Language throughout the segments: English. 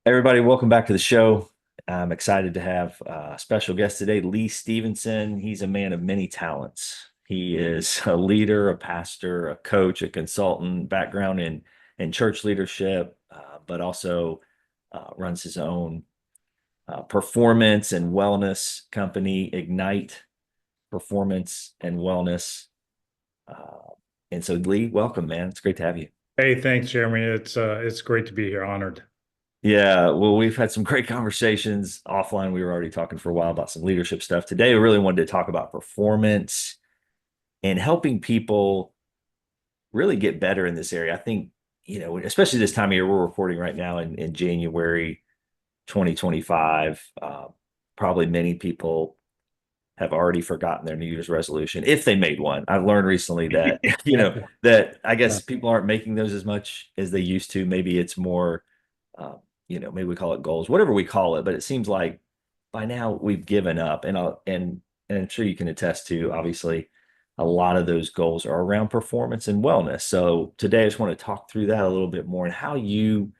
Everybody, welcome back to the show. I'm excited to have a special guest today, Lee Stephenson. He's a man of many talents. He is a leader, a pastor, a coach, a consultant, background in church leadership, but also runs his own performance and wellness company, Ignite Performance and Wellness. Uh, and so, Lee, welcome, man. It's great to have you. Hey, thanks, Jeremy. It's great to be here. Honored. Yeah, well, we've had some great conversations offline. We were already talking for a while about some leadership stuff. Today, I really wanted to talk about performance and helping people really get better in this area. I think, especially this time of year, we're recording right now in January 2025. Probably many people have already forgotten their New Year's resolution if they made one. I've learned recently that, that I guess people aren't making those as much as they used to. Maybe it's more uh, maybe we call it goals, whatever we call it. But it seems like by now we've given up, and I'm sure you can attest to. Obviously, a lot of those goals are around performance and wellness. So today, I just want to talk through that a little bit more and how you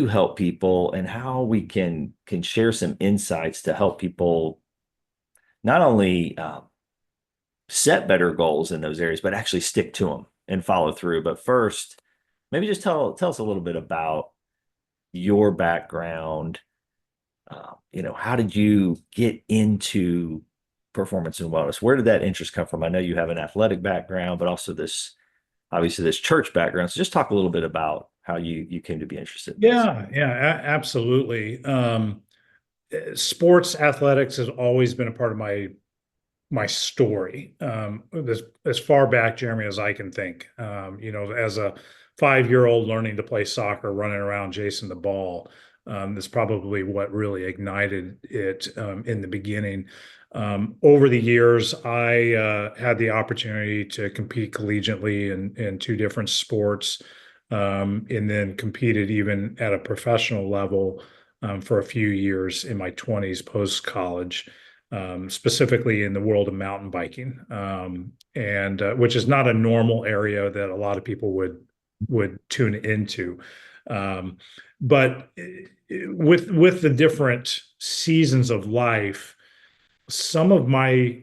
help people and how we can share some insights to help people not only set better goals in those areas, but actually stick to them and follow through. But first, maybe just tell us a little bit about your background. How did you get into performance and wellness? Where did that interest come from? I know you have an athletic background, but also obviously this church background. So just talk a little bit about how you came to be interested in this. Absolutely. Sports athletics has always been a part of my story. As far back, Jeremy, as I can think. As a 5-year-old learning to play soccer, running around chasing the ball. That's probably what really ignited it in the beginning. Over the years, I had the opportunity to compete collegiately in two different sports, and then competed even at a professional level for a few years in my 20s post college, specifically in the world of mountain biking, and which is not a normal area that a lot of people would tune into. Um, but with the different seasons of life, some of my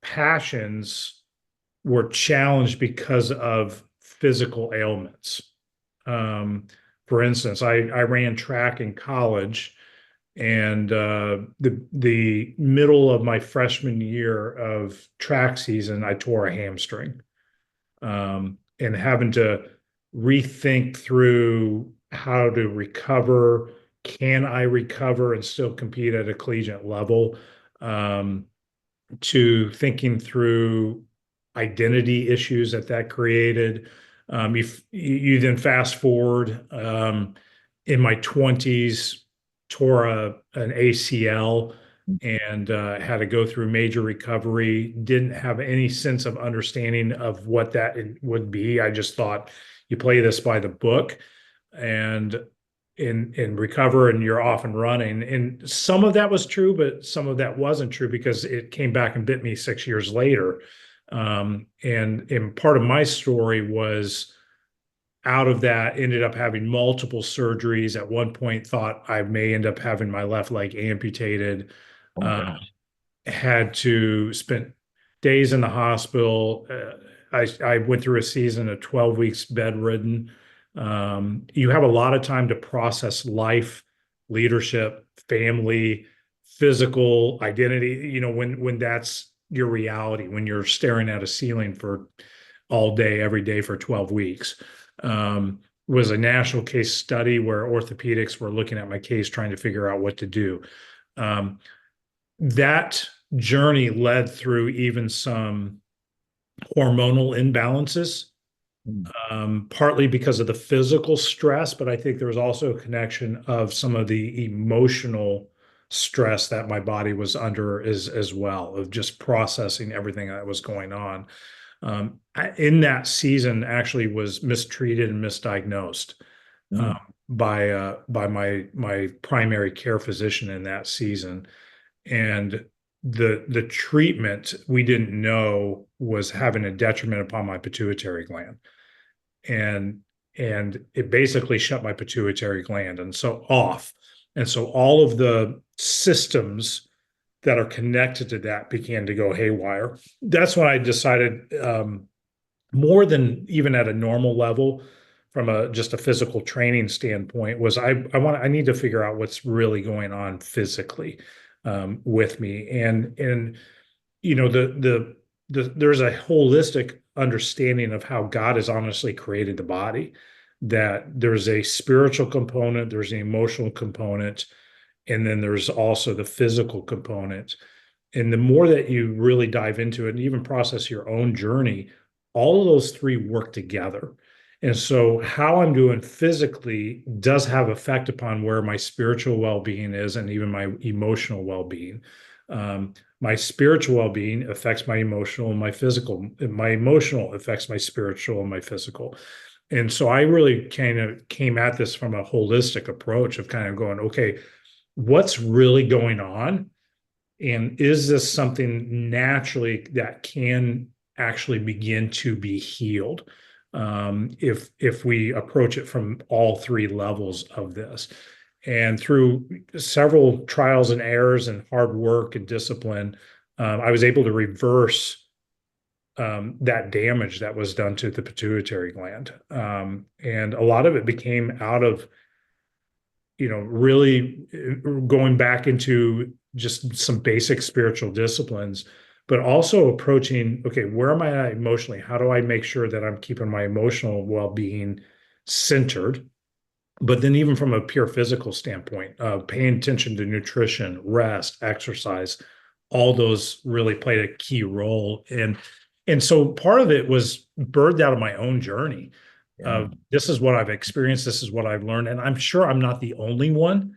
passions were challenged because of physical ailments. Um, for instance, I ran track in college, and the middle of my freshman year of track season, I tore a hamstring, and having to rethink through how to recover. Can I recover and still compete at a collegiate level? Um, to thinking through identity issues that created. You then fast forward, in my 20s, tore an ACL and had to go through major recovery. Didn't have any sense of understanding of what that would be. I just thought you play this by the book and in recover and you're off and running. And some of that was true, but some of that wasn't true because it came back and bit me 6 years later. And part of my story was out of that, ended up having multiple surgeries. At one point, thought I may end up having my left leg amputated. Oh my Uh, gosh. had to spend days in the hospital. I went through a season of 12 weeks bedridden. You have a lot of time to process life, leadership, family, physical identity. When that's your reality, when you're staring at a ceiling for all day, every day for 12 weeks. Was a national case study where orthopedics were looking at my case, trying to figure out what to do. Um, that journey led through even some hormonal imbalances, Mm. partly because of the physical stress, but I think there was also a connection of some of the emotional stress that my body was under as well, of just processing everything that was going on. In that season, actually was mistreated and misdiagnosed um, Mm. by my primary care physician in that season, and the treatment we didn't know was having a detriment upon my pituitary gland. And and it basically shut my pituitary gland and so off. And so all of the systems that are connected to that began to go haywire. That's when I decided, more than even at a normal level, from a just a physical training standpoint, was I need to figure out what's really going on physically, with me. And there's a holistic understanding of how God has honestly created the body, that there's a spiritual component, there's an emotional component, and then there's also the physical component. And the more that you really dive into it and even process your own journey, all of those three work together. And so how I'm doing physically does have effect upon where my spiritual well-being is and even my emotional well-being. My spiritual well-being affects my emotional and my physical. My emotional affects my spiritual and my physical. And so I really kind of came at this from a holistic approach of kind of going, okay, what's really going on? And is this something naturally that can actually begin to be healed, if we approach it from all three levels of this? And through several trials and errors and hard work and discipline, I was able to reverse, that damage that was done to the pituitary gland. And a lot of it became out of, really going back into just some basic spiritual disciplines, but also approaching, okay, where am I at emotionally? How do I make sure that I'm keeping my emotional well-being centered? But then even from a pure physical standpoint, paying attention to nutrition, rest, exercise, all those really played a key role. And so part of it was birthed out of my own journey Yeah. of, this is what I've experienced, this is what I've learned. And I'm sure I'm not the only one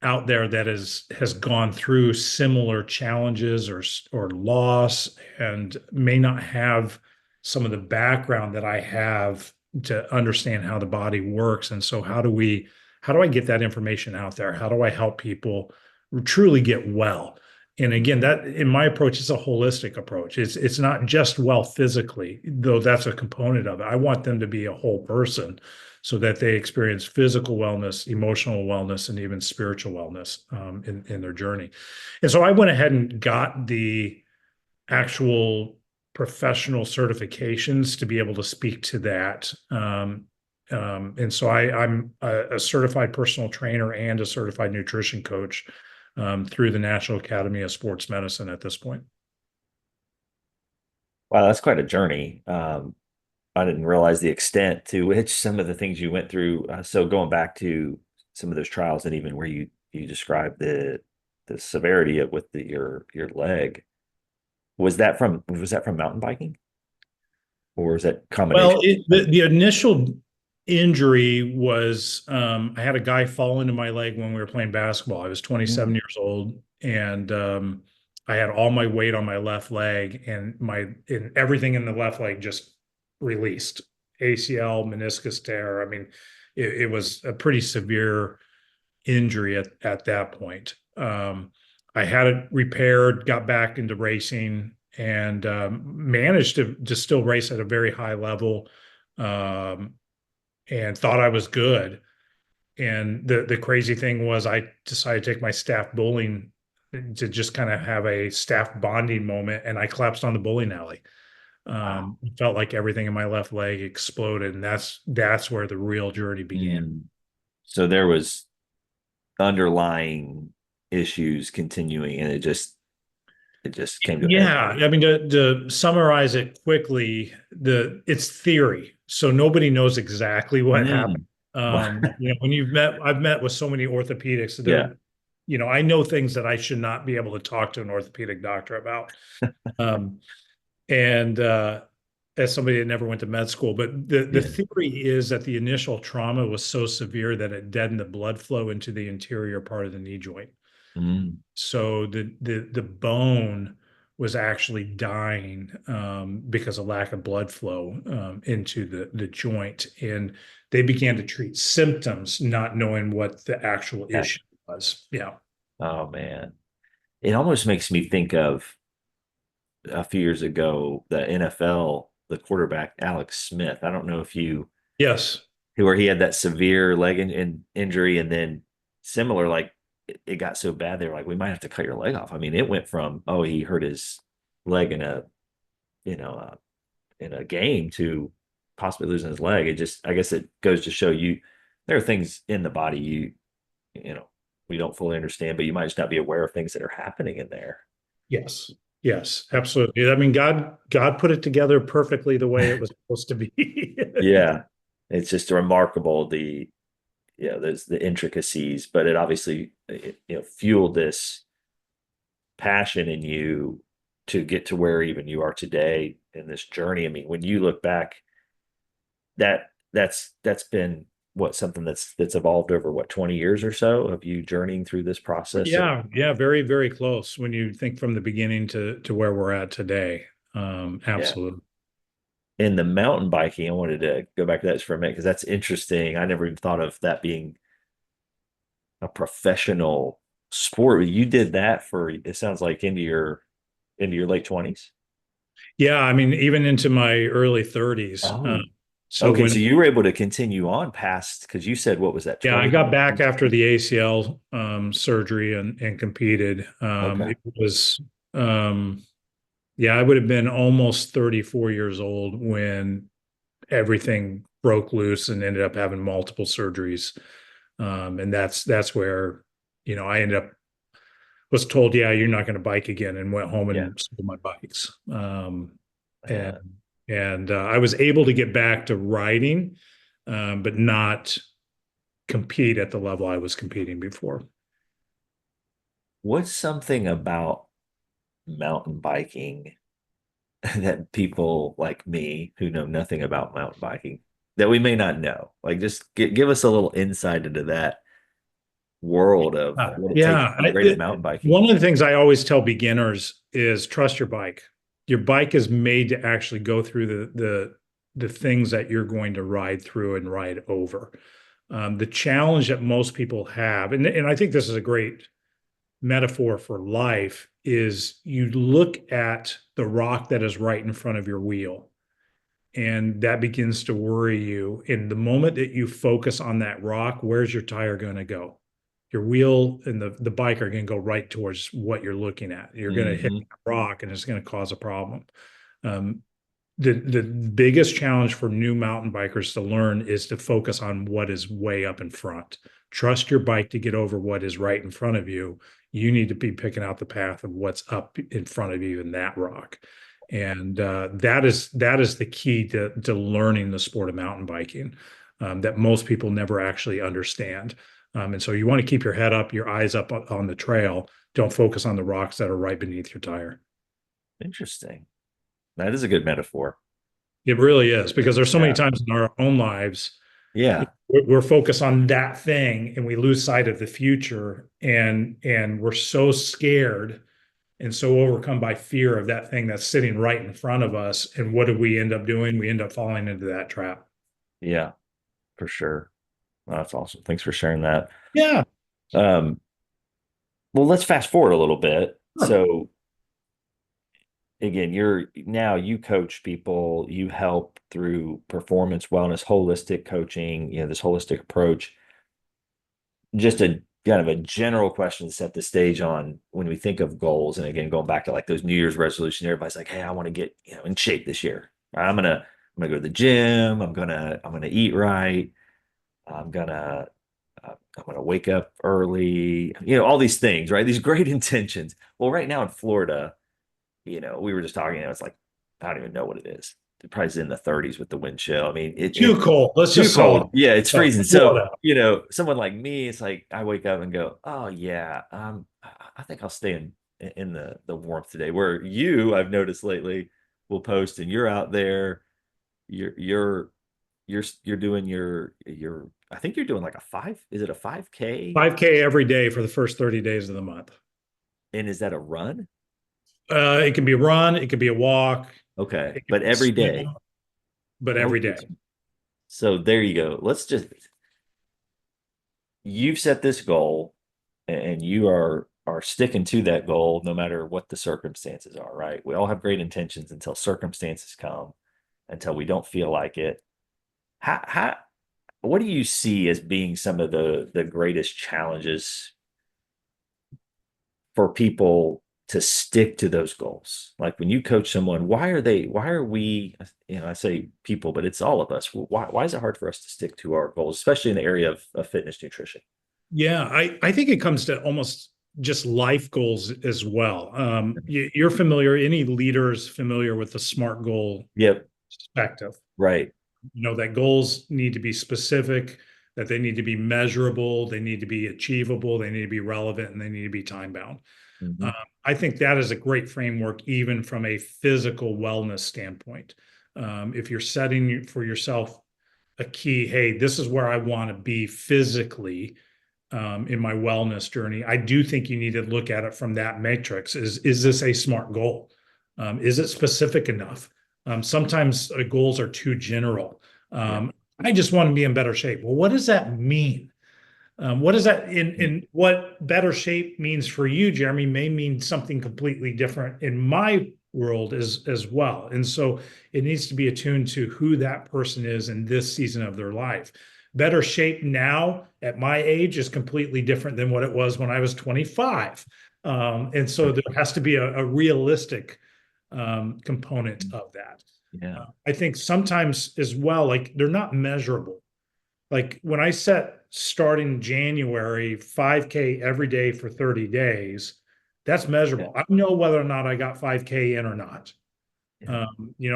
out there that has gone through similar challenges or loss, and may not have some of the background that I have to understand how the body works. And so how do I get that information out there? How do I help people truly get well? And again, that in my approach is a holistic approach. It's not just well physically, though that's a component of it. I want them to be a whole person, so that they experience physical wellness, emotional wellness, and even spiritual wellness, in their journey. And so I went ahead and got the actual professional certifications to be able to speak to that. And so I'm a certified personal trainer and a certified nutrition coach, through the National Academy of Sports Medicine at this point. Wow, that's quite a journey. I didn't realize the extent to which some of the things you went through. So going back to some of those trials, and even where you described the severity of with your leg, was that from mountain biking, or is that Well, combination? the initial injury was, I had a guy fall into my leg when we were playing basketball. I was 27 Mm. years old, and I had all my weight on my left leg, and everything in the left leg just released. ACL, meniscus tear. I mean, it was a pretty severe injury at that point. I had it repaired, got back into racing, and managed to still race at a very high level, um, and thought I was good. And the crazy thing was, I decided to take my staff bowling to just kind of have a staff bonding moment, and I collapsed on the bowling alley. Wow. It felt like everything in my left leg exploded, and that's where the real journey began. Mm. So there was underlying issues continuing, and it just came to a head. Yeah, I mean, to summarize it quickly, it's theory, so nobody knows exactly what happened. Mm. Wow. When I've met with so many orthopedics. Yeah. I know things that I should not be able to talk to an orthopedic doctor about. Um, and as somebody that never went to med school, but the Yeah. theory is that the initial trauma was so severe that it deadened the blood flow into the interior part of the knee joint. Mm. So the bone was actually dying, because of lack of blood flow, into the joint, and they began to treat symptoms, not knowing what the actual Yeah. issue was. Yeah. Oh man. It almost makes me think of a few years ago, the NFL, the quarterback Alex Smith. I don't know if you Yes. where he had that severe leg injury, and then similar, like it got so bad they were like, we might have to cut your leg off. I mean, it went from, oh, he hurt his leg in a, you know, in a game to possibly losing his leg. It just, I guess it goes to show you there are things in the body you know, we don't fully understand, but you might just not be aware of things that are happening in there. Yes. Yes, absolutely. I mean, God put it together perfectly the way it was supposed to be. Yeah. It's just remarkable there's the intricacies, but it obviously fueled this passion in you to get to where even you are today in this journey. I mean, when you look back, that's been what, something that's evolved over what, 20 years or so of you journeying through this process of, Yeah, yeah, very, very close when you think from the beginning to where we're at today. yeah. Absolutely. In the mountain biking, I wanted to go back to that just for a minute because that's interesting. I never even thought of that being a professional sport. You did that for, it sounds like, into your late 20s. Yeah, I mean, even into my early 30s. Oh, So okay. when So you were able to continue on past, because you said, what was that, Yeah, I 20? got back after the ACL surgery and competed. Okay. It was yeah, I would have been almost 34 years old when everything broke loose and ended up having multiple surgeries. And that's where, I ended up was told, yeah, you're not going to bike again, and went home Yeah. and sold my bikes. And Uh, I was able to get back to riding, but not compete at the level I was competing before. what's something about mountain biking that people like me who know nothing about mountain biking that we may not know? Like, just give us a little insight into that world of what it takes to Yeah. be great at mountain biking. One of the things I always tell beginners is trust your bike. Your bike is made to actually go through the things that you're going to ride through and ride over. The challenge that most people have, and I think this is a great metaphor for life, is you look at the rock that is right in front of your wheel, and that begins to worry you. In the moment that you focus on that rock, where's your tire going to go? Your wheel and the bike are going to go right towards what you're looking at. You're going to hit Hmm. that rock and it's going to cause a problem. Um, the biggest challenge for new mountain bikers to learn is to focus on what is way up in front. Trust your bike to get over what is right in front of you. You need to be picking out the path of what's up in front of you in that rock. And that is the key to learning the sport of mountain biking, that most people never actually understand. And so you want to keep your head up, your eyes up on the trail. Don't focus on the rocks that are right beneath your tire. Interesting. That is a good metaphor. It really is, because there's so many Yeah. times in our own lives Yeah. we're focused on that thing and we lose sight of the future, and we're so scared and so overcome by fear of that thing that's sitting right in front of us. And what do we end up doing? We end up falling into that trap. Yeah, for sure. Well, that's awesome. Thanks for sharing that. Yeah. Um, well, let's fast forward a little bit. Sure. So again, you coach people, you help through performance wellness, holistic coaching, this holistic approach. Just a kind of a general question to set the stage on when we think of goals. And again, going back to like those New Year's resolutions, everybody's like, hey, I want to get, in shape this year. I'm gonna go to the gym. I'm gonna eat right. I'm gonna I'm gonna wake up early. All these things, right? These great intentions. Well, right now in Florida, we were just talking, it's like, I don't even know what it is. It probably is in the 30s with the wind chill. I mean, Too it's cold. Let's too just celebrate. cold. Yeah, it's So, freezing. So, Florida. someone like me, it's like I wake up and go, oh yeah, I think I'll stay in the warmth today. Where I've noticed lately, will post and you're out there, you're you're you're doing your I think you're doing like is it a 5K? 5K every day for the first 30 days of the month. And is that a run? It can be a run, it could be a walk, Okay, it could but be a every swim, day. but every Okay. day. So there you go. You've set this goal and you are sticking to that goal no matter what the circumstances are, right? We all have great intentions until circumstances come, until we don't feel like it. How what do you see as being some of the greatest challenges for people to stick to those goals? Like when you coach someone, why are we, I say people, but it's all of us. Why is it hard for us to stick to our goals, especially in the area of fitness nutrition? Yeah, I think it comes to almost just life goals as well. You're familiar, any leaders familiar with the SMART goal Yep. perspective? Right. That goals need to be specific, that they need to be measurable, they need to be achievable, they need to be relevant, and they need to be time bound. Um, Hmm. I think that is a great framework, even from a physical wellness standpoint. If you're setting for yourself a key, hey, this is where I want to be physically in my wellness journey, I do think you need to look at it from that matrix. Is this a SMART goal? Is it specific enough? Sometimes goals are too general. Yeah. I just want to be in better shape. Well, what does that mean? What does that Mm. in what better shape means for you, Jeremy, may mean something completely different in my world as well. And so it needs to be attuned to who that person is in this season of their life. Better shape now at my age is completely different than what it was when I was 25. And so there has to be a realistic component of that. Yeah. I think sometimes as well, like they're not measurable. Like when I set starting January 5K every day for 30 days, that's Yeah. measurable. I know whether or not I got 5K in or not. Yeah.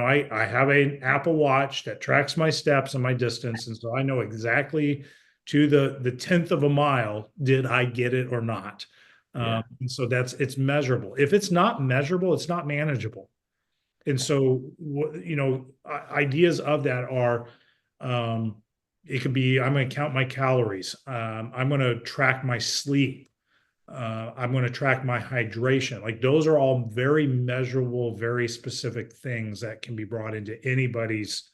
I have an Apple Watch that tracks my steps and my distance. And so I know exactly to the tenth of a mile, did I get it or not? Yeah. And so it's measurable. If it's not measurable, it's not manageable. And so, ideas of that are, um, it could be, I'm going to count my calories. I'm going to track my sleep. I'm going to track my hydration. Like those are all very measurable, very specific things that can be brought into anybody's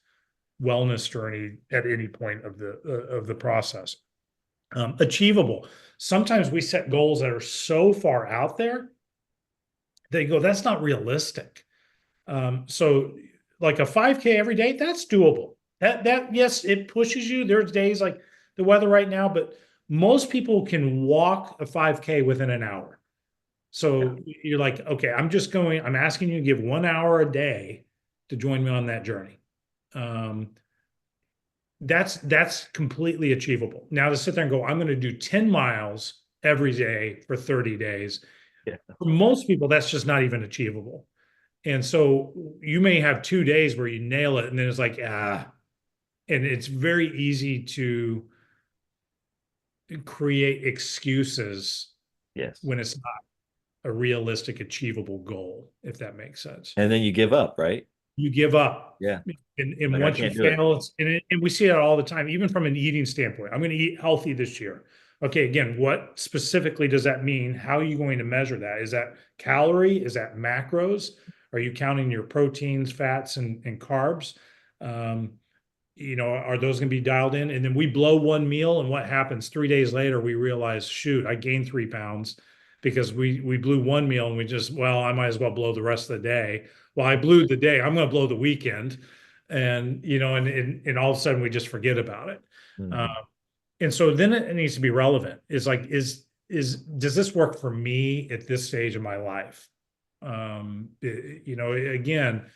wellness journey at any point of the process. Achievable. Sometimes we set goals that are so far out there, they go, that's not realistic. So like a 5K every day, that's doable. That yes, it pushes you. There's days like the weather right now, but most people can walk a 5K within an hour. Yeah. So you're like, okay, I'm asking you to give 1 hour a day to join me on that journey. Um, that's completely achievable. Now to sit there and go, I'm going to do 10 miles every day for 30 days. Yeah. For most people, that's just not even achievable. And so you may have 2 days where you nail it, and then it's like, and it's very easy to create excuses Yes. when it's not a realistic, achievable goal, if that makes sense. And then you give up, right? You give up. Yeah. And Like I once you can't do it. fail, and we see that all the time, even from an eating standpoint. I'm going to eat healthy this year. Okay, again, what specifically does that mean? How are you going to measure that? Is that calorie? Is that macros? Are you counting your proteins, fats, and carbs? Um, are those going to be dialed in? And then we blow one meal, and what happens? 3 days later, we realize, shoot, I gained 3 pounds because we blew one meal, and I might as well blow the rest of the day. Well, I blew the day. I'm going to blow the weekend, and and all of a sudden we just forget about it. Uh, Mhm. and so then it needs to be relevant. Is like, does this work for me at this stage of my life? Again,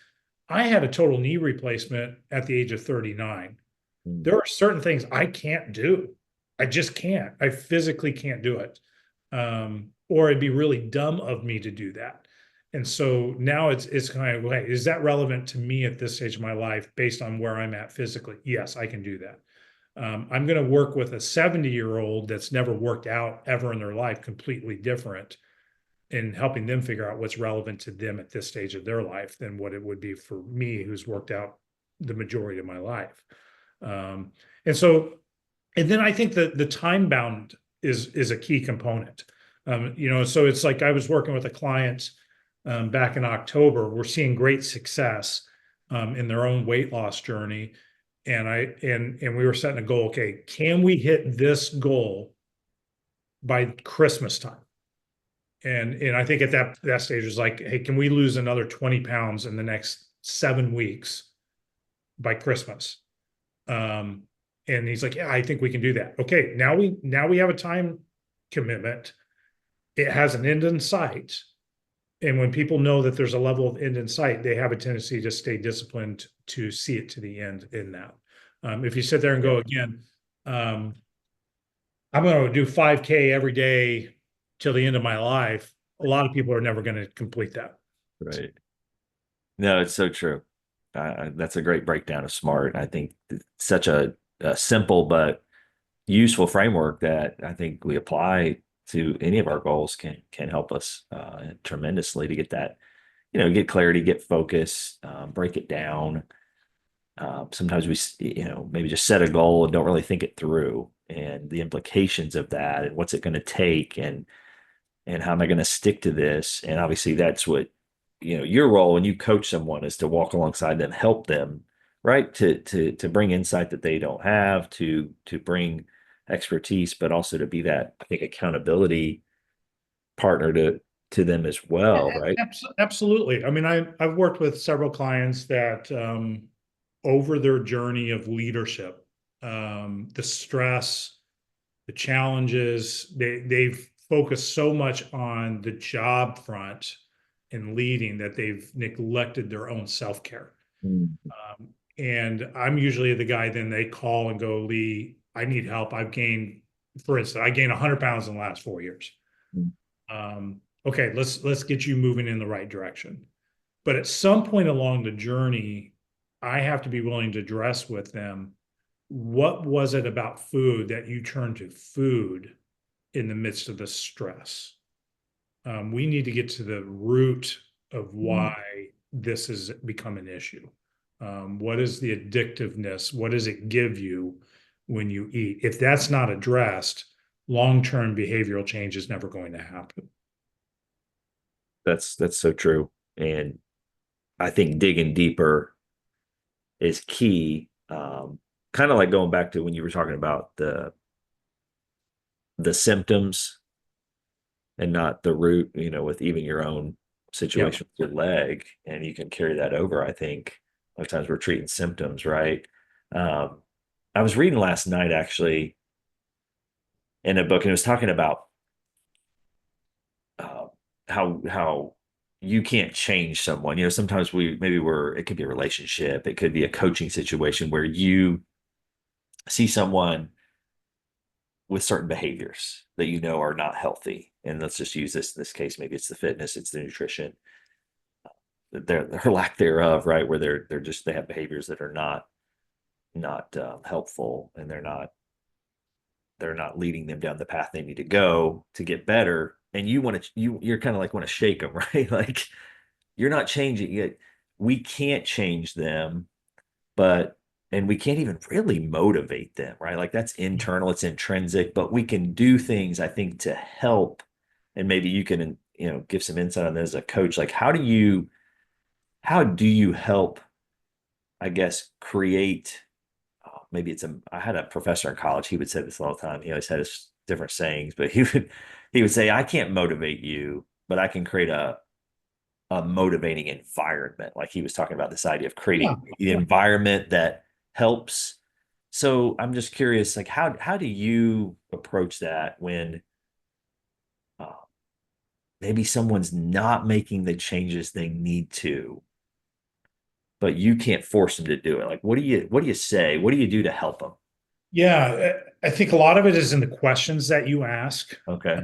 I had a total knee replacement at the age of 39. Mhm. There are certain things I can't do. I just can't. I physically can't do it. Or it'd be really dumb of me to do that. And so now it's kind of, hey, is that relevant to me at this stage of my life based on where I'm at physically? Yes, I can do that. I'm going to work with a 70-year-old that's never worked out ever in their life, completely different, in helping them figure out what's relevant to them at this stage of their life than what it would be for me, who's worked out the majority of my life. Um, and so, and then I think that the time bound is a key component. So it's like I was working with a client back in October. We're seeing great success in their own weight loss journey, and we were setting a goal. Okay, can we hit this goal by Christmas time? And I think at that stage it was like, hey, can we lose another 20 pounds in the next 7 weeks by Christmas? Um, and he's like, yeah, I think we can do that. Okay, now we have a time commitment. It has an end in sight. And when people know that there's a level of end in sight, they have a tendency to stay disciplined to see it to the end in that. If you sit there and Yeah. go again, um, I'm going to do 5K every day till the end of my life, a lot of people are never going to complete that. Right. No, it's so true. That's a great breakdown of SMART. I think it's such a simple but useful framework that I think we apply to any of our goals can help us tremendously to get that, get clarity, get focus, break it down. Sometimes maybe just set a goal and don't really think it through and the implications of that and what's it going to take and how am I going to stick to this? And obviously that's what, your role when you coach someone is to walk alongside them, help them, right? To bring insight that they don't have, to bring expertise, but also to be that, I think, accountability partner to them as well, right? Absolutely. I mean, I've worked with several clients that over their journey of leadership, the stress, the challenges, they've focused so much on the job front and leading that they've neglected their own self-care. Mm, And I'm usually the guy then they call and go, Lee, I need help. For instance, I gained 100 pounds in the last 4 years. mm. Okay, let's get you moving in the right direction. But at some point along the journey, I have to be willing to address with them, what was it about food that you turned to food in the midst of the stress? We need to get to the root of Mm. why this has become an issue. What is the addictiveness? What does it give you when you eat? If that's not addressed, long-term behavioral change is never going to happen. That's so true. And I think digging deeper is key. Kind of like going back to when you were talking about the symptoms and not the root, with even your own Yep. situation with your leg, and you can carry that over. I think a lot of times we're treating symptoms, right? Um, I was reading last night actually in a book, and it was talking about uh, how you can't change someone. Sometimes it could be a relationship, it could be a coaching situation where you see someone with certain behaviors that are not healthy. And let's just use this case. Maybe it's the fitness, it's the nutrition, their lack thereof, right? Where they have behaviors that are not helpful, and they're not leading them down the path they need to go to get better. And you're kind of like want to shake them, right? Like you're not changing it. We can't change them, but and we can't even really motivate them, right? Like that's internal, it's intrinsic, but we can do things, I think, to help. And maybe you can, give some insight on this as a coach. Like how do you help, I guess, create maybe I had a professor in college, he would say this all the time. He always had his different sayings, but he would say, I can't motivate you, but I can create a motivating environment. Like he was talking about this idea of Yeah. creating the environment that helps. So I'm just curious, like how do you approach that when uh, maybe someone's not making the changes they need to, but you can't force them to do it? Like what do you say? What do you do to help them? Yeah, I think a lot of it is in the questions that you ask. Okay.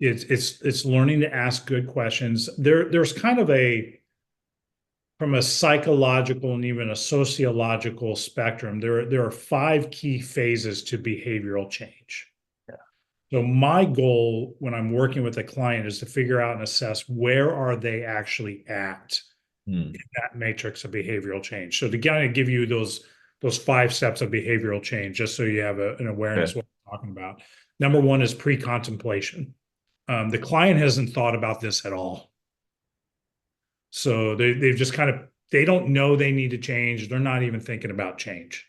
It's learning to ask good questions. There's kind of from a psychological and even a sociological spectrum, there are five key phases to behavioral change. Yeah. So my goal when I'm working with a client is to figure out and assess where are they actually at Hmm. in that matrix of behavioral change. So to kind of give you those 5 steps of behavioral change, just so you have an awareness Okay. of what I'm talking about. Number one is pre-contemplation. The client hasn't thought about this at all. So they've just they don't know they need to change. They're not even thinking about change.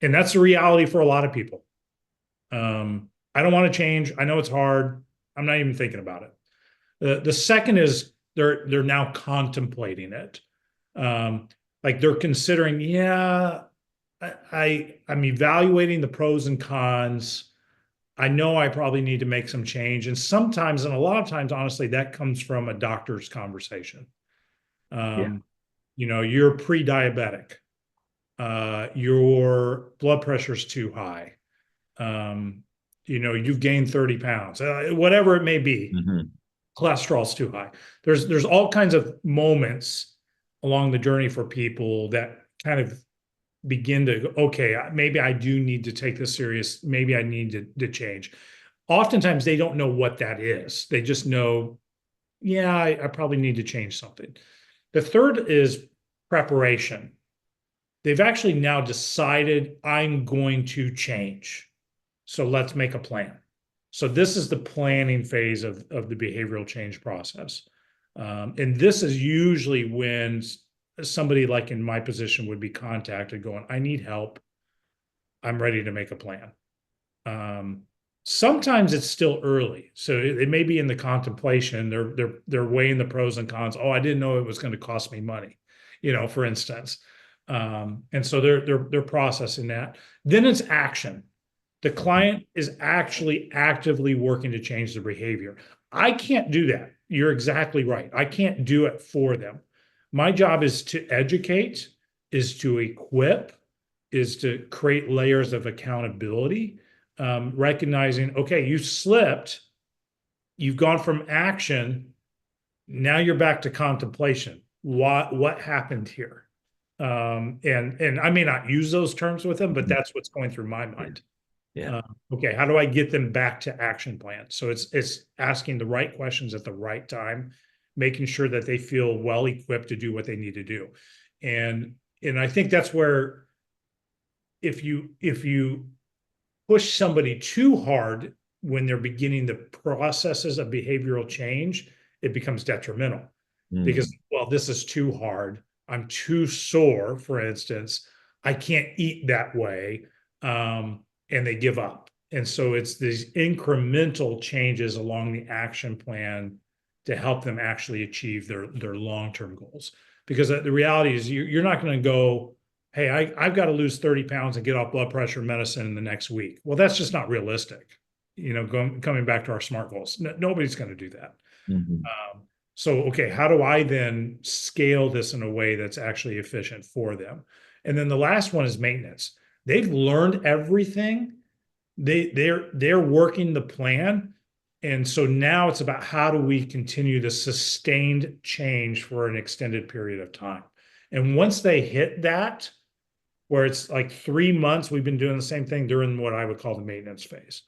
And that's the reality for a lot of people. I don't want to change. I know it's hard. I'm not even thinking about it. The second is they're now contemplating it. Like they're considering, yeah, I'm evaluating the pros and cons. I know I probably need to make some change. And sometimes, and a lot of times, honestly, that comes from a doctor's conversation. Yeah. Um, you're pre-diabetic. Your blood pressure's too high. Um, you've gained 30 pounds, whatever it may be. Hmm. Cholesterol's too high. There's all kinds of moments along the journey for people that kind of begin to, okay, maybe I do need to take this serious. Maybe I need to change. Oftentimes they don't know what that is. They just know, yeah, I probably need to change something. The third is preparation. They've actually now decided I'm going to change. So let's make a plan. So this is the planning phase of the behavioral change process. And this is usually when somebody like in my position would be contacted going, I need help. I'm ready to make a plan. Um, Sometimes it's still early. So it may be in the contemplation. They're weighing the pros and cons. Oh, I didn't know it was going to cost me money, for instance. And so they're processing that. Then it's action. The client is actually actively working to change their behavior. I can't do that. You're exactly right. I can't do it for them. My job is to educate, is to equip, is to create layers of accountability, recognizing, okay, you slipped, you've gone from action, now you're back to contemplation. What happened here? And I may not use those terms with them, but that's what's going through my Yeah. mind. Yeah. Okay, how do I get them back to action plan? So it's asking the right questions at the right time, making sure that they feel well equipped to do what they need to do. And I think that's where if you push somebody too hard when they're beginning the processes of behavioral change, it becomes detrimental because, Mm. well, this is too hard. I'm too sore, for instance. I can't eat that way. And they give up. And so it's these incremental changes along the action plan to help them actually achieve their long-term goals. Because the reality is you're not going to go, hey, I've got to lose 30 pounds and get off blood pressure medicine in the next week. Well, that's just not realistic. Coming back to our SMART goals, nobody's going to do that. Hmm. So, okay, how do I then scale this in a way that's actually efficient for them? And then the last one is maintenance. They've learned everything. They're working the plan. And so now it's about how do we continue the sustained change for an extended period of time. And once they hit that, where it's like 3 months, we've been doing the same thing during what I would call the maintenance phase.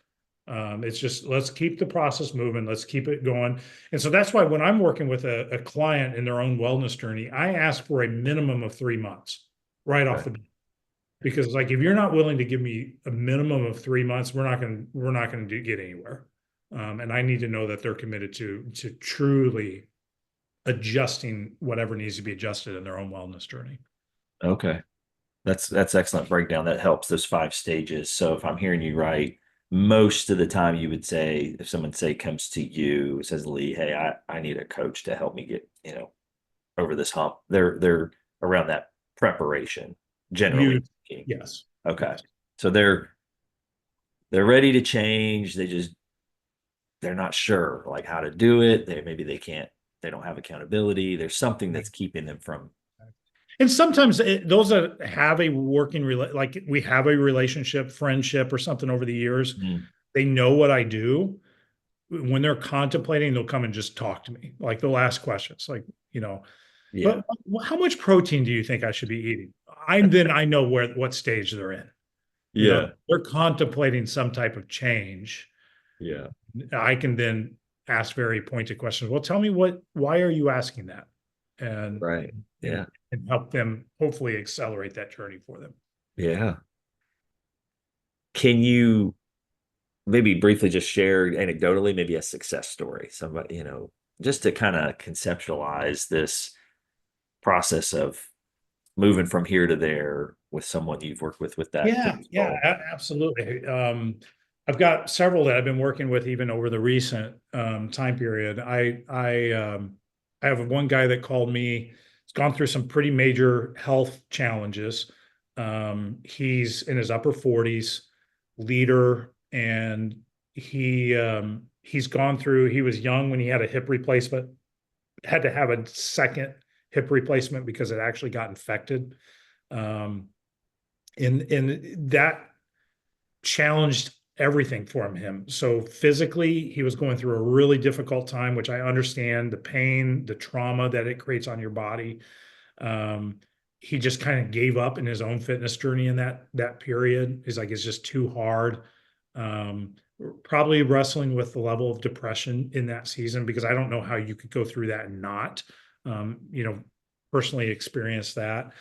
It's just let's keep the process moving, let's keep it going. And so that's why when I'm working with a client in their own wellness journey, I ask for a minimum of 3 months right off Right. the bat. Because like if you're not willing to give me a minimum of 3 months, we're not going to get anywhere. And I need to know that they're committed to truly adjusting whatever needs to be adjusted in their own wellness journey. Okay. That's excellent breakdown. That helps those five stages. So if I'm hearing you right, most of the time you would say if someone say comes to you, says Lee, hey, I need a coach to help me get, over this hump. They're around that preparation, generally You, speaking. yes, Okay. yes. So they're ready to change. They're not sure like how to do it. They don't have accountability. There's something that's keeping them from. And sometimes those that have a like we have a relationship, friendship, or something over the years, Mm. they know what I do. When they're contemplating, they'll come and just talk to me. Like they'll ask questions, like, Yeah. but how much protein do you think I should be eating? I know what stage they're in. Yeah. They're contemplating some type of change. Yeah. I can then ask very pointed questions. Well, tell me why are you asking that? And Right. and Yeah. and help them hopefully accelerate that journey for them. Yeah. Can you maybe briefly just share anecdotally, maybe a success story? Somebody, just to kind of conceptualize this process of moving from here to there with someone you've worked with that Yeah, fitness yeah, goal. absolutely. I've got several that I've been working with even over the recent time period. I have one guy that called me. He's gone through some pretty major health challenges. He's in his upper 40s, leader, and he's gone through, he was young when he had a hip replacement, had to have a second hip replacement because it actually got infected. Um, and that challenged everything for him. So physically, he was going through a really difficult time, which I understand the pain, the trauma that it creates on your body. Um, he just kind of gave up in his own fitness journey in that period. He's like, it's just too hard. Um, Probably wrestling with the level of depression in that season because I don't know how you could go through that and not, you know, personally experience that.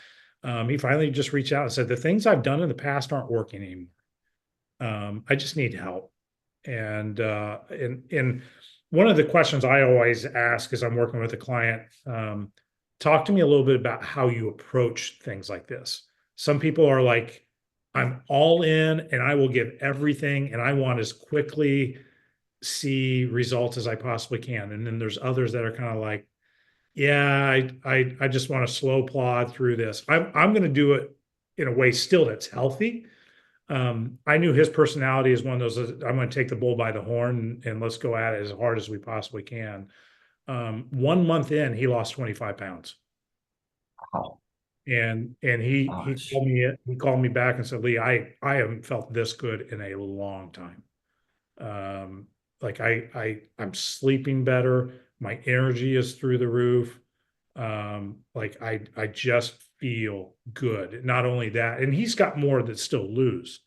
He finally just reached out and said, the things I've done in the past aren't working anymore. I just need help. And one of the questions I always ask as I'm working with a client, talk to me a little bit about how you approach things like this. Some people are like, I'm all in and I will give everything and I want as quickly see results as I possibly can. And then there's others that are kind of like, yeah, I just want to slow plod through this. I'm going to do it in a way still that's healthy. I knew his personality is one of those, I'm going to take the bull by the horn and let's go at it as hard as we possibly can. 1 month in, he lost 25 pounds. Oh, And gosh. he called me back and said, Lee, I haven't felt this good in a long time. Um, like I'm sleeping better. My energy is through the roof. Like I just feel good. Not only that, and he's got more that still lose.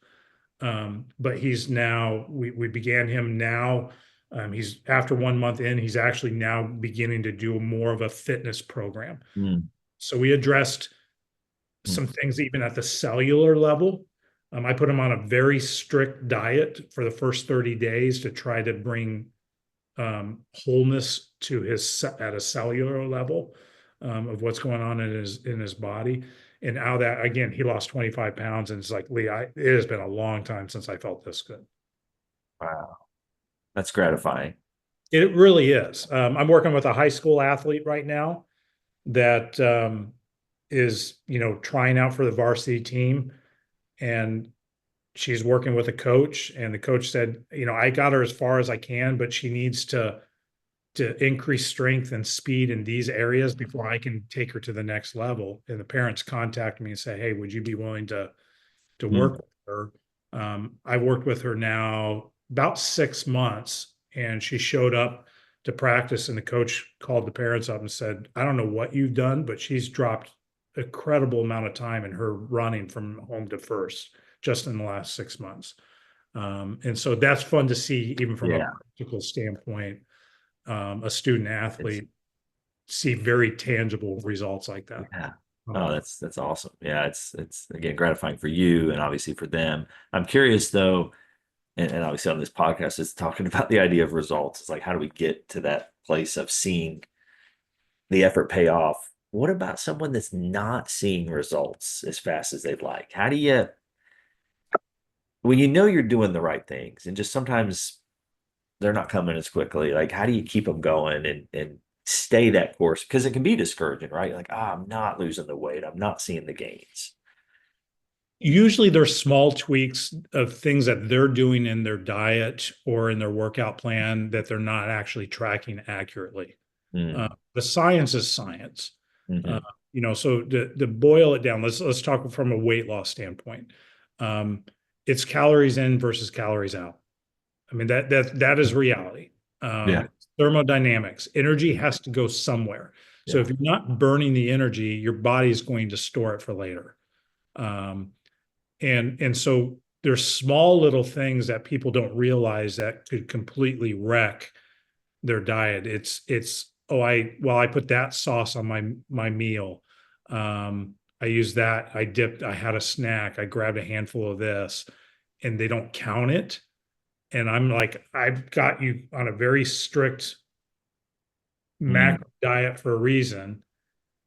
But he's now, we began him now. He's after 1 month in, he's actually now beginning to do more of a fitness program. Mm, So we addressed mm, some things even at the cellular level. I put him on a very strict diet for the first 30 days to try to bring wholeness to his at a cellular level of what's going on in his body. And now that again, he lost 25 pounds, and it's like Lee, it has been a long time since I felt this good. wow. That's gratifying. It really is. I'm working with a high school athlete right now that is, trying out for the varsity team, and she's working with a coach, and the coach said, I got her as far as I can, but she needs to increase strength and speed in these areas before I can take her to the next level. And the parents contact me and say, hey, would you be willing to work Mm, with her? I've worked with her now about 6 months, and she showed up to practice, and the coach called the parents up and said, I don't know what you've done, but she's dropped a credible amount of time in her running from home to first just in the last 6 months. And so that's fun to see, even from a yeah. practical standpoint, a student It's athlete see very tangible results like that. yeah. Oh, Um, that's awesome. Yeah, it's again gratifying for you and obviously for them. I'm curious though, and obviously on this podcast is talking about the idea of results. It's like how do we get to that place of seeing the effort pay off? What about someone that's not seeing results as fast as they'd like? How do you when you know you're doing the right things and just sometimes they're not coming as quickly. Like, how do you keep them going and stay that course? Because it can be discouraging, right? Like, I'm not losing the weight. I'm not seeing the gains. Usually there's small tweaks of things that they're doing in their diet or in their workout plan that they're not actually tracking accurately. Mm, The science is science. Uh, hmm. so to boil it down, let's talk from a weight loss standpoint. Um, it's calories in versus calories out. I mean that is reality. Yeah. Thermodynamics. Energy has to go somewhere. So Yeah. if you're not burning the energy, your body is going to store it for later. Um, and so there's small little things that people don't realize that could completely wreck their diet. It's oh I put that sauce on my meal. I used that. I dipped. I had a snack. I grabbed a handful of this, and they don't count it. And I'm like, I've got you on a very strict Mm, macro diet for a reason.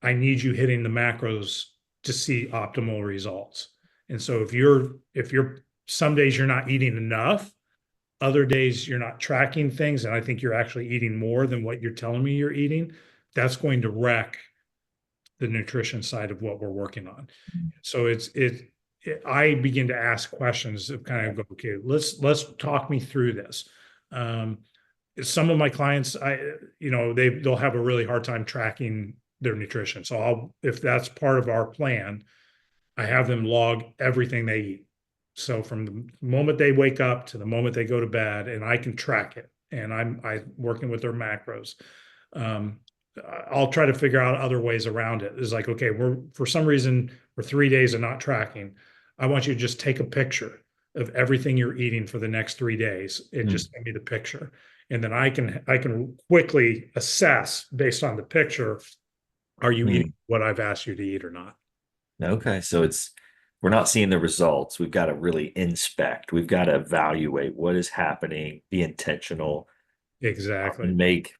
I need you hitting the macros to see optimal results. And so if you're some days you're not eating enough, other days you're not tracking things, and I think you're actually eating more than what you're telling me you're eating, that's going to wreck the nutrition side of what we're working on. So I begin to ask questions of kind of go, okay, let's talk me through this. Um, some of my clients, they'll have a really hard time tracking their nutrition. So if that's part of our plan, I have them log everything they eat. So from the moment they wake up to the moment they go to bed, and I can track it. And I working with their macros. Um, I'll try to figure out other ways around it. It's like, okay, we're for some reason we're 3 days of not tracking. I want you to just take a picture of everything you're eating for the next 3 days and Mm. just send me the picture. And then I can quickly assess based on the picture, are you eating Meaning, what I've asked you to eat or not? okay, so we're not seeing the results. We've got to really inspect. We've got to evaluate what is happening, be intentional, Exactly. and make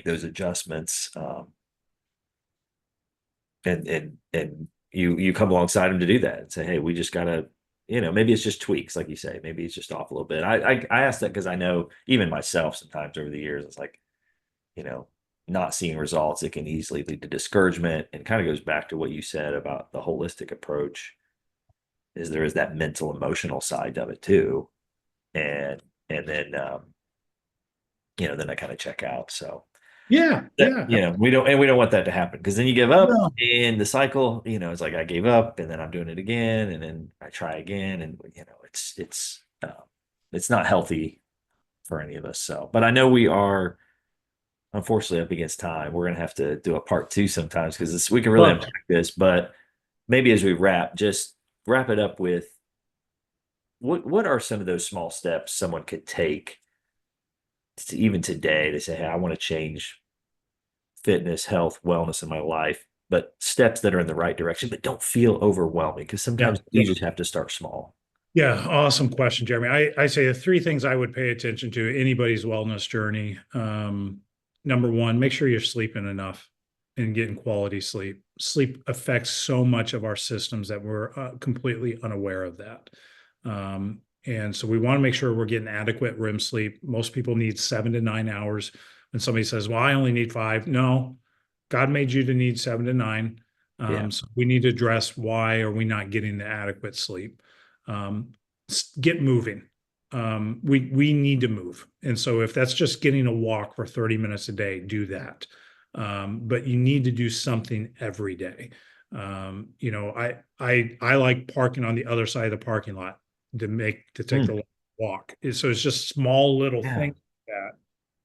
those adjustments. And you come alongside them to do that and say, hey, we just gotta, maybe it's just tweaks, like you say, maybe it's just off a little bit. I ask that because I know even myself sometimes over the years, it's like, you know, not seeing results, it can easily lead to discouragement, and kind of goes back to what you said about the holistic approach. Is there is that mental emotional side of it too, and then then I kind of check out. So Yeah, that, yeah. we don't want that to happen, because then you give up No. and the cycle, it's like I gave up and then I'm doing it again and then I try again, and it's not healthy for any of us. So, but I know we are unfortunately up against time. We're gonna have to do a part two sometimes, because we can really Love it. unpack this. But maybe as we just wrap it up with what are some of those small steps someone could take to, even today, to say, hey, I want to change fitness, health, wellness in my life, but steps that are in the right direction, but don't feel overwhelming, because Yeah. sometimes you just have to start small. Yeah, awesome question, Jeremy. I say the three things I would pay attention to anybody's wellness journey. Number one, make sure you're sleeping enough and getting quality sleep. Sleep affects so much of our systems that we're completely unaware of that. And so we want to make sure we're getting adequate REM sleep. Most people need 7 to 9 hours. When somebody says, well, I only need 5, no, God made you to need 7 to 9. Yeah. So we need to address why are we not getting the adequate sleep. um, get moving. We need to move, and so if that's just getting a walk for 30 minutes a day, do that. But you need to do something every day. I like parking on the other side of the parking lot to take Mm, the walk. So it's just small little yeah, things that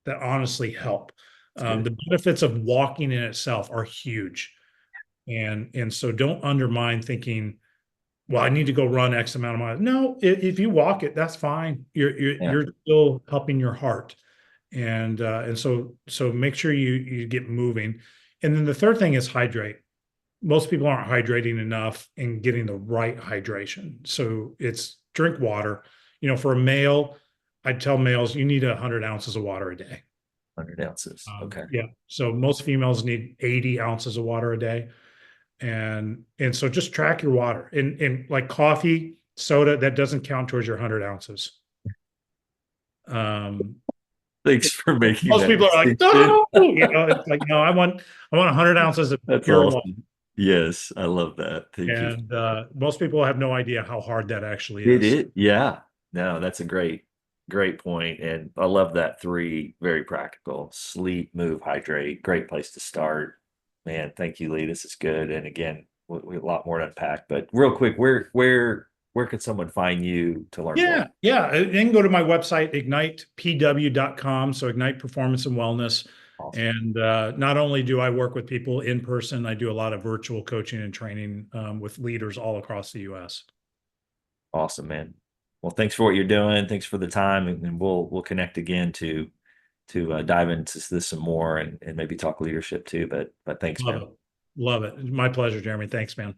that honestly help. it's good. The benefits of walking in itself are huge, and so don't undermine thinking, well, I need to go run X amount of miles. No, if you walk it, that's fine. Yeah. You're still helping your heart, and so make sure you get moving. And then the third thing is hydrate. Most people aren't hydrating enough and getting the right hydration. So it's drink water. For a male, I tell males you need 100 ounces of water a day. 100 ounces. Okay. Yeah. So most females need 80 ounces of water a day. And so just track your water, and like coffee, soda, that doesn't count towards your 100 ounces. um Thanks for making Most that people are like, distinction. no, it's like, no, I want 100 ounces of That's pure water. awesome. Yes, I love that. Thank you. And most people have no idea how hard that actually Did is. it? Yeah. No, that's a great point. And I love that three, very practical: sleep, move, hydrate. Great place to start. Man, thank you, Lee. This is good. And again, we have a lot more to unpack. But real quick, where could someone find you to learn more? Yeah, then go to my website, ignitepw.com. So Ignite Performance and Wellness. Awesome. And not only do I work with people in person, I do a lot of virtual coaching and training with leaders all across the US. Awesome, man. Well, thanks for what you're doing. Thanks for the time, and we'll connect again to dive into this some more, and maybe talk leadership too. But thanks, Love man. it. Love it. My pleasure, Jeremy. Thanks, man.